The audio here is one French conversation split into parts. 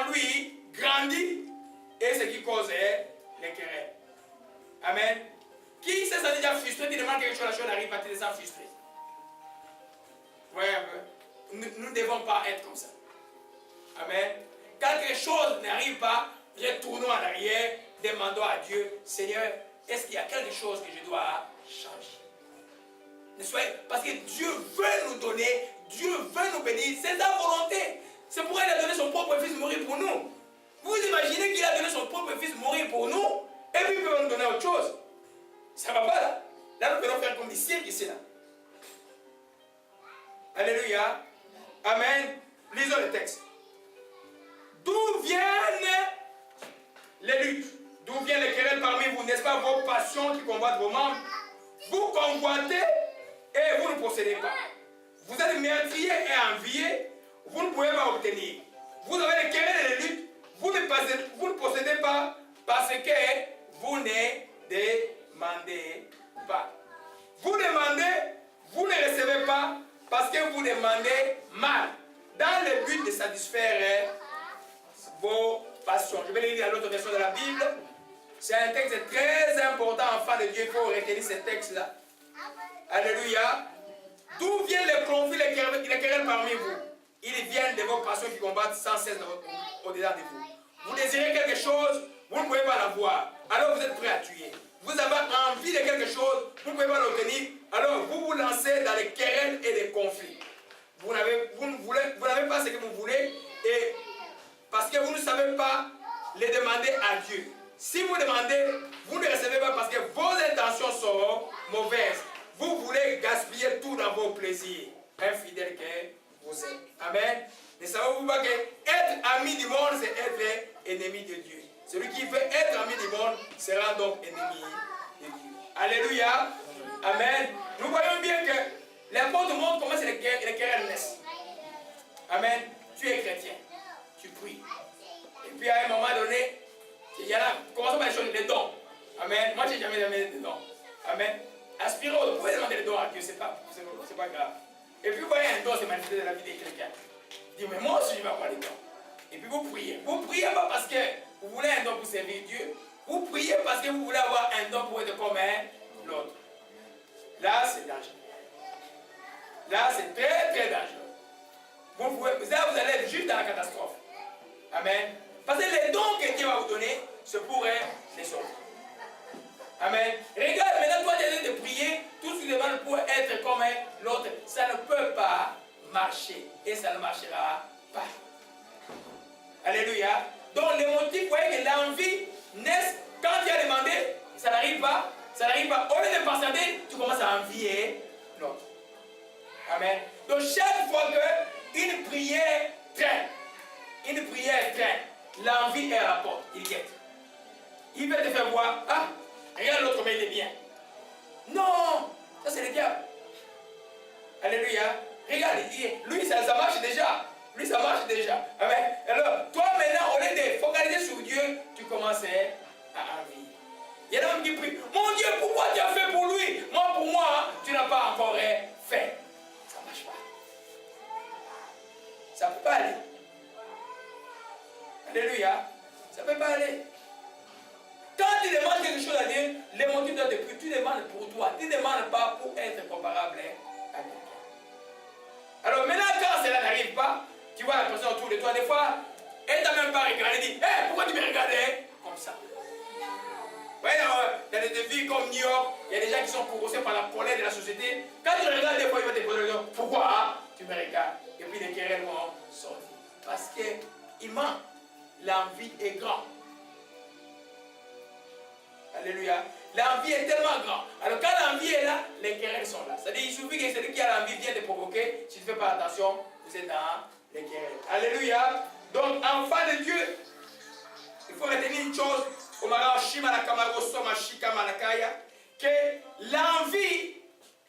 en lui grandit et ce qui cause les querelles. Amen. Qui s'est senti déjà frustré, qui demande quelque chose, la chose n'arrive pas, tu te sens frustré. Vous voyez un peu? Nous ne devons pas être comme ça. Amen. Quand quelque chose n'arrive pas, retournons en arrière, demandons à Dieu, Seigneur, est-ce qu'il y a quelque chose que je dois changer? Ne soyez, parce que Dieu veut nous donner, Dieu veut nous bénir, c'est sa volonté. C'est pourquoi il a donné son propre fils mourir pour nous. Vous imaginez qu'il a donné son propre fils mourir pour nous, et puis il peut nous donner autre chose. Ça ne va pas là. Là, nous devons faire comme des cirques ici là. Alléluia. Amen. Lisons le texte. D'où viennent les luttes? D'où viennent les querelles parmi vous? N'est-ce pas vos passions qui combattent vos membres? Vous convoitez et vous ne possédez pas. Vous êtes meurtriers et enviés, vous ne pouvez pas obtenir. Vous avez les querelles et les luttes, vous ne possédez pas parce que vous ne demandez pas. Vous demandez, vous ne recevez pas parce que vous demandez mal, dans le but de satisfaire vos passions. Je vais le lire dans l'autre version de la Bible. C'est un texte très important, enfant de Dieu. Il faut retenir ce texte-là. Alléluia. D'où viennent les conflits, les querelles parmi vous? Ils viennent de vos passions qui combattent sans cesse au-dedans de vous. Vous désirez quelque chose, vous ne pouvez pas l'avoir. Alors vous êtes prêt à tuer. Vous avez envie de quelque chose, vous ne pouvez pas l'obtenir. Alors vous vous lancez dans les querelles et les conflits. Vous n'avez pas ce que vous voulez et parce que vous ne savez pas les demander à Dieu. Si vous demandez, vous ne recevez pas parce que vos intentions seront mauvaises. Vous voulez gaspiller tout dans vos plaisirs. Infidèle que vous êtes. Amen. Ne savez-vous pas que être ami du monde, c'est être ennemi de Dieu. Celui qui veut être ami du monde sera donc ennemi de Dieu. Alléluia. Amen. Nous voyons bien que l'important du monde, comment c'est les querelles naissent. Amen. Tu es chrétien. Tu pries. Et puis à un moment donné, il y en a, commençons par les choses, les dons. Amen. Moi, je n'ai jamais demandé des dons. Amen. Aspirez, vous pouvez demander les dons à Dieu, c'est pas grave. Et puis vous voyez un don se manifester dans la vie de quelqu'un. Dites, mais moi aussi je vais avoir les dons. Et puis vous priez. Vous ne priez pas parce que vous voulez un don pour servir Dieu. Vous priez parce que vous voulez avoir un don pour être comme l'autre. Là, c'est dangereux. Là, c'est très, très dangereux. Là, vous allez être juste dans la catastrophe. Amen. Parce que les dons que Dieu va vous donner, c'est pour les autres. Amen. Regarde, maintenant, toi, tu es en train de prier, tout ce que tu demandes pour être comme l'autre, ça ne peut pas marcher. Et ça ne marchera pas. Alléluia. Donc, les motifs, vous voyez que l'envie naît quand tu as demandé, ça n'arrive pas. Ça n'arrive pas. Au lieu de patienter, tu commences à envier l'autre. Amen. Donc, chaque fois qu'une prière traîne, l'envie est à la porte. Il guette. Il veut te faire voir, ah, regarde l'autre, mais il est bien. Non, ça c'est le diable. Alléluia. Regarde, lui, ça marche déjà. Lui, ça marche déjà. Amen. Alors, toi maintenant, au lieu de focaliser sur Dieu, tu commences à envier. Il y en a même qui prient, mon Dieu, pourquoi tu as fait pour lui? Moi, pour moi, tu n'as pas encore fait. Ça ne marche pas. Ça ne peut pas aller. Alléluia. Ça ne peut pas aller. Quand tu demandes quelque chose à Dieu, les motifs doivent être plus. Tu demandes pour toi. Tu ne demandes pas pour être comparable à quelqu'un. Alors maintenant, quand cela n'arrive pas, tu vois la personne autour de toi, des fois, elle t'a même pas regardé, dit, hey, pourquoi tu me regardais comme ça? Vous voyez, dans des villes comme New York, il y a des gens qui sont corrosés par la colère de la société. Quand tu regardes, des fois, il va te poser la question, pourquoi tu me regardes? Et puis les querelles vont sortir. Parce qu'il manque. L'envie est grande. Alléluia. L'envie est tellement grande. Alors quand l'envie est là, les querelles sont là. C'est-à-dire, il suffit que celui qui a l'envie vient te provoquer. Si tu ne fais pas attention, vous êtes dans les querelles. Alléluia. Donc, enfant de Dieu, il faut retenir une chose. Que l'envie,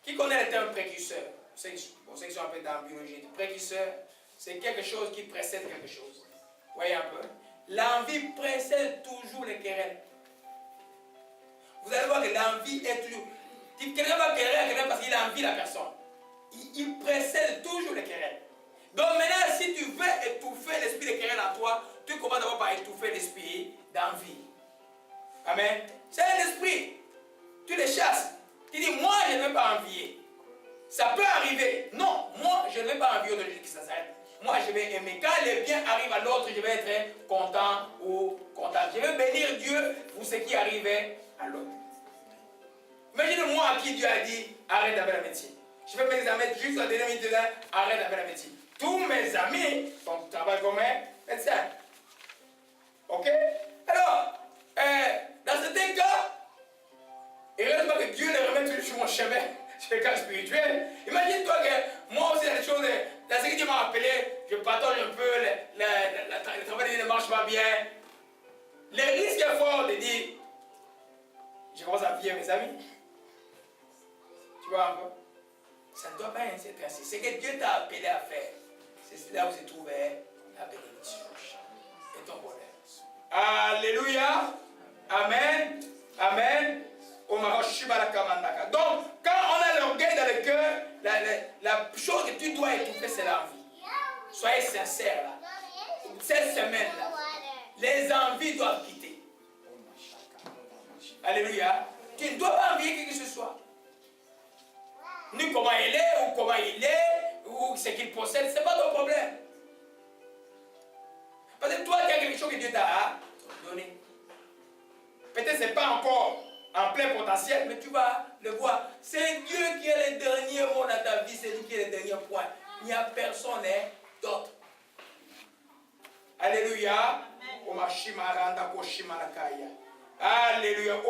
qui connaît le terme précurseur, pour ceux qui sont un peu dans la biologie, précurseur, c'est quelque chose qui précède quelque chose. Voyez un peu. L'envie précède toujours les querelles. Vous allez voir que l'envie est toujours. Quelqu'un va querer à quelqu'un parce qu'il a envie de la personne. Il précède toujours les querelles. Donc maintenant, si tu veux étouffer l'esprit de querelle en toi, tu commences commence d'abord par étouffer l'esprit d'envie. Amen. C'est un esprit. Tu les chasses. Tu dis, moi, je ne vais pas envier. Ça peut arriver. Non, moi, je ne vais pas envier aujourd'hui que ça s'arrête. Moi, je vais aimer. Quand le bien arrive à l'autre, je vais être content ou content. Je vais bénir Dieu pour ce qui arrivait à l'autre. Imagine-moi à qui Dieu a dit, arrête avec la médecine. Je vais mes amis juste à la dernière minute, arrête avec la médecine. Tous mes amis travaillent comme un médecin. Ok? Alors, dans certains cas, heureusement que Dieu les remet toujours sur mon chemin, sur le cas spirituel. Imagine-toi que moi aussi, dans les choses, dans ce que Dieu m'a appelé, je partage un peu, le travail ne marche pas bien. Le risque est fort de dire, je commence à envier mes amis. Tu vois un peu? Ça ne doit pas être ainsi. C'est que Dieu t'a appelé à faire. C'est là où se trouve la bénédiction et ton bonheur. Alléluia. Amen. Amen. Donc, quand on a l'orgueil dans le cœur, la chose que tu dois étouffer, c'est l'envie. Soyez sincères là. Cette semaine-là, les envies doivent quitter. Alléluia. Tu ne dois pas envier qui que ce soit. Ni comment il est, ou comment il est, ou ce qu'il possède, ce n'est pas ton problème. Parce que toi, tu as quelque chose que Dieu t'a donné. Peut-être que ce n'est pas encore en plein potentiel, mais tu vas le voir. C'est Dieu qui est le dernier mot dans ta vie, c'est lui qui est le dernier point. Il n'y a personne d'autre. Alléluia. Alléluia.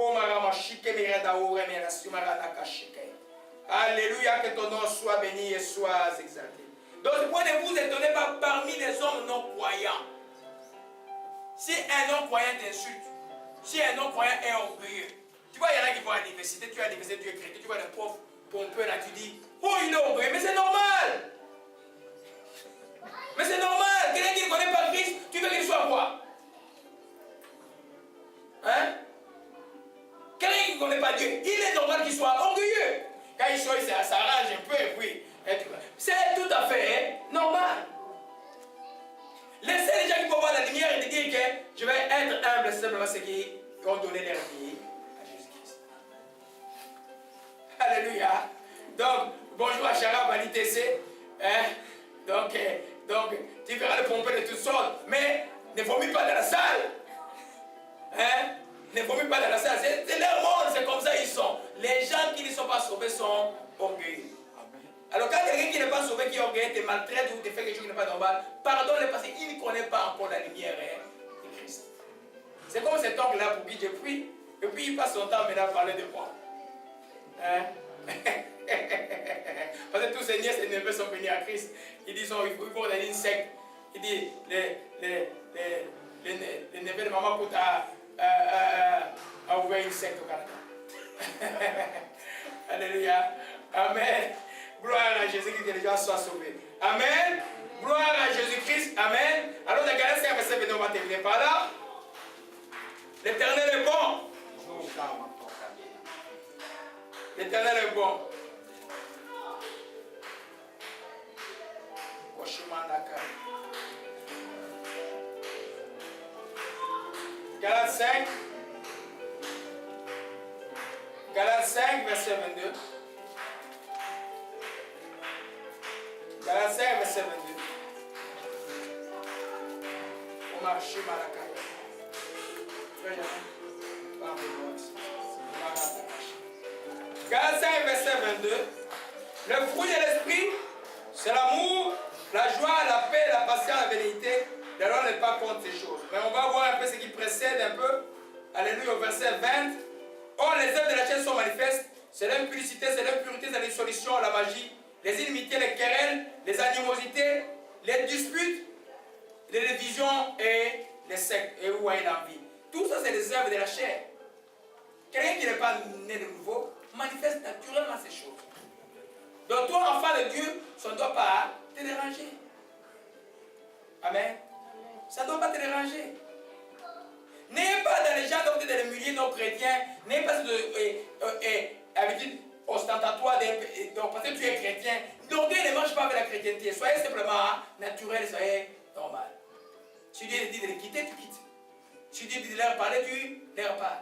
Alléluia, que ton nom soit béni et soit exalté. Donc, ce point de vous étonnez pas parmi les hommes non-croyants. Si un non-croyant t'insulte, si un non-croyant est orgueilleux, tu vois, il y en a qui vont à l'université, tu es à l'université, tu es chrétien, tu vois un prof pompeux là, tu dis, oh, il est orgueilleux, mais c'est normal. Mais c'est normal. Quelqu'un qui ne connaît pas Christ, tu veux qu'il soit quoi? Hein? Quelqu'un qui ne connaît pas Dieu, il est normal qu'il soit orgueilleux. Quand il choisit, ça s'arrange un peu et puis, c'est tout à fait normal. Laissez les gens qui vont voir la lumière et te dire que je vais être humble, c'est simplement ceux qui ont donné leur vie à Jésus-Christ. Alléluia. Donc, bonjour à Chara, Bali TC. Donc, tu verras le pompeux de toutes sortes, mais ne vomis pas dans la salle. Ne vomis pas dans la salle. C'est leur monde, c'est comme ça ils sont. Les gens qui ne sont pas sauvés sont orgueilleux. Alors quand quelqu'un qui n'est pas sauvé, qui est orgueilleux, te maltraite ou te fait quelque chose qui n'est pas normal, pardonne-le parce qu'il ne connaît pas encore la lumière de Christ. C'est comme cet oncle-là pour qui je prie, et puis il passe son temps maintenant à parler de moi. Parce que tous ces nièces et neveux sont venus à Christ. Ils disent, il faut donner une secte. Il dit, les neveux de maman Kouta a ouvert une secte au Canada. Alléluia. Amen. Gloire à Jésus-Christ, que les gens soient sauvés. Amen. Gloire à Jésus-Christ. Amen. Alors, dans Galates 5, verset 22, on va terminer par là. L'Éternel est bon. L'Éternel est bon. Galates 5. Galates 5, verset 22. Galates 5, verset 22. Omar Shimalakaya. Galates 5, verset 22. Le fruit de l'esprit, c'est l'amour, la joie, la paix, la patience, la bénédicité. La loi n'est pas contre ces choses. Mais on va voir un peu ce qui précède un peu. Alléluia, au verset 20. Or, les œuvres de la chair sont manifestes. C'est l'impudicité, c'est l'impureté, c'est l'insolution, la magie, les inimitiés, les querelles, les animosités, les disputes, les divisions et les sectes. Et vous voyez l'envie. Tout ça, c'est les œuvres de la chair. Quelqu'un qui n'est pas né de nouveau manifeste naturellement ces choses. Donc, toi, enfant de Dieu, ça ne doit pas te déranger. Amen. Ça ne doit pas te déranger. N'ayez pas dans les gens, donc dans les milieux non chrétiens, n'ayez pas habitude ostentatoire, donc parce que tu es chrétien. Donc Dieu ne mange pas avec la chrétienté. Soyez simplement naturel, soyez normal. Si Dieu dit de le quitter, tu quittes. Si Dieu dit de leur parler, tu leur parles.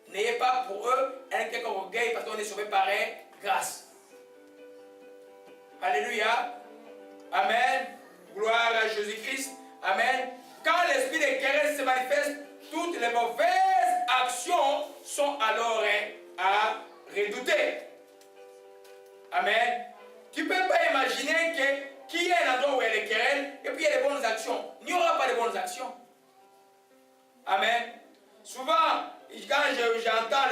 N'ayez pas pour eux un quelconque orgueil parce qu'on est sauvé par grâce. Alléluia. Amen. Gloire à Jésus-Christ. Amen. Quand l'esprit de querelle se manifeste, toutes les mauvaises actions sont alors à redouter. Amen. Tu ne peux pas imaginer qu'il y a un endroit où il y a les querelles et puis il y a les bonnes actions. Il n'y aura pas de bonnes actions. Amen. Souvent, quand j'entends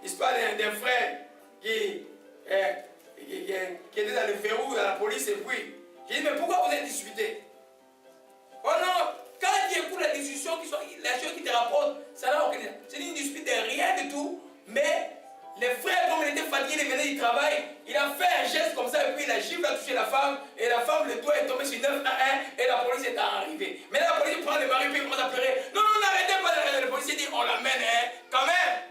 l'histoire d'un frère qui était dans le verrou dans la police et puis, je dis, mais pourquoi vous êtes disputés? Oh non, quand tu écoutes la discussion, les choses qui te rapportent, ça n'a aucune. C'est une dispute de rien du tout, mais les frères, comme il était fatigué, il venait du travail, il a fait un geste comme ça, et puis la gifle a touché la femme, et la femme, le doigt est tombé sur 911, et la police est arrivée. Mais là, la police prend le mari, puis il commence à pleurer. Non, non, n'arrêtez pas d'arrêter. Le policier dit, on l'amène, quand même.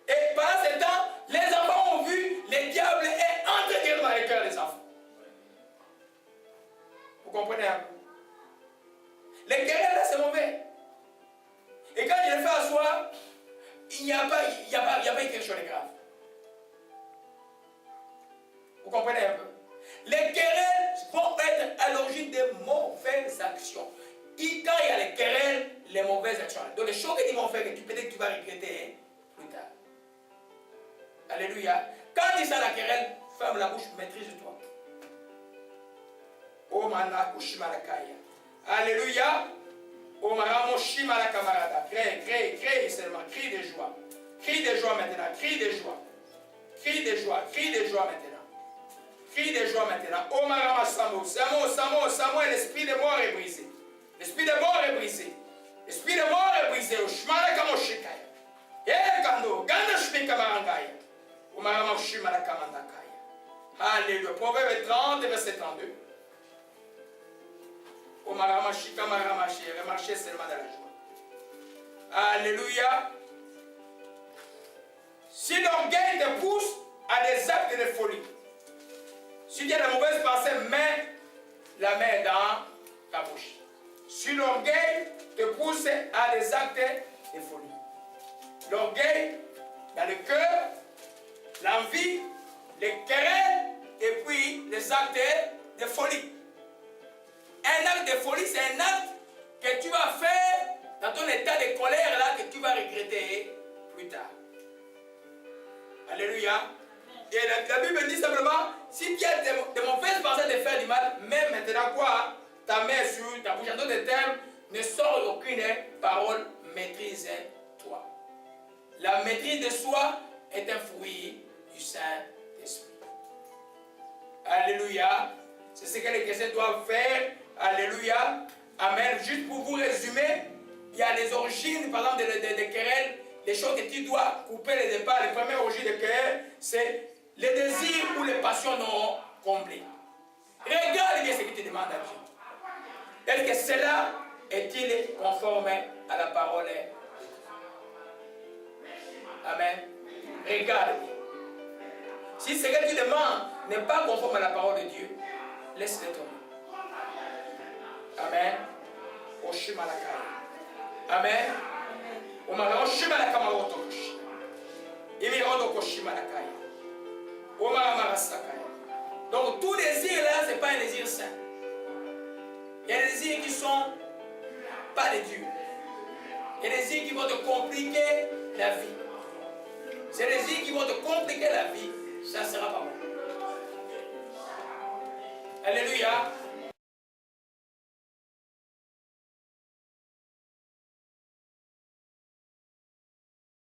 Et pendant ce temps, les enfants ont vu, le diable est entré dans les cœurs des enfants. Vous comprenez un peu? Les querelles là, c'est mauvais. Et quand je le fais asseoir, il n'y a pas quelque chose de grave. Vous comprenez un peu? Les querelles vont être à l'origine de mauvaises actions. Et quand il y a les querelles, les mauvaises actions. Donc les choses qu'ils vont faire, que peut-être que tu vas regretter plus tard. Alléluia. Quand tu sens la querelle, ferme la bouche, maîtrise-toi. Oh mana kushimalakaya. Alléluia. Oh maramo shimala camarada. Crée seulement. Crie de joie. Crie de joie maintenant. Crie de joie. Crie de joie. Crie de joie maintenant. Crie de joie maintenant. Oh marama samo. Samo, l'esprit de mort est brisé. L'esprit de mort est brisé. L'esprit de mort est brisé. Oh shimala kamoshikaya. Kando. Ganda shmika marangaya. Oh marama shimala kamandakaya. Alléluia. Proverbe 30, verset 32. Remarchez seulement dans la joie. Alléluia. Si l'orgueil te pousse à des actes de folie, si tu as de mauvaises pensées, mets la main dans ta bouche. Si l'orgueil te pousse à des actes de folie, l'orgueil dans le cœur, l'envie, les querelles et puis les actes de folie. Un acte de folie, c'est un acte que tu vas faire dans ton état de colère là que tu vas regretter plus tard. Alléluia. Et la Bible dit simplement, si tu as de mauvaises pensées de faire du mal, mets maintenant quoi? Ta main sur ta bouche. En d'autres termes, ne sors aucune parole, maîtrise-toi. La maîtrise de soi est un fruit du Saint-Esprit. Alléluia. C'est ce que les chrétiens doivent faire. Alléluia. Amen. Juste pour vous résumer, il y a les origines, par exemple, des querelles, des choses que tu dois couper le départ. Les premières origines de querelles, c'est les désirs ou les passions non comblées. Regarde bien ce que tu demandes à Dieu. Est-ce que cela est-il conforme à la parole? Amen. Regarde bien. Si ce que tu demandes n'est pas conforme à la parole de Dieu, laisse-le tomber. Amen. Amen. Donc tout désir là, ce n'est pas un désir sain. Il y a des désirs qui ne sont pas de Dieu. Il y a des désirs qui vont te compliquer la vie. Ces désirs qui vont te compliquer la vie, ça ne sera pas bon. Alléluia.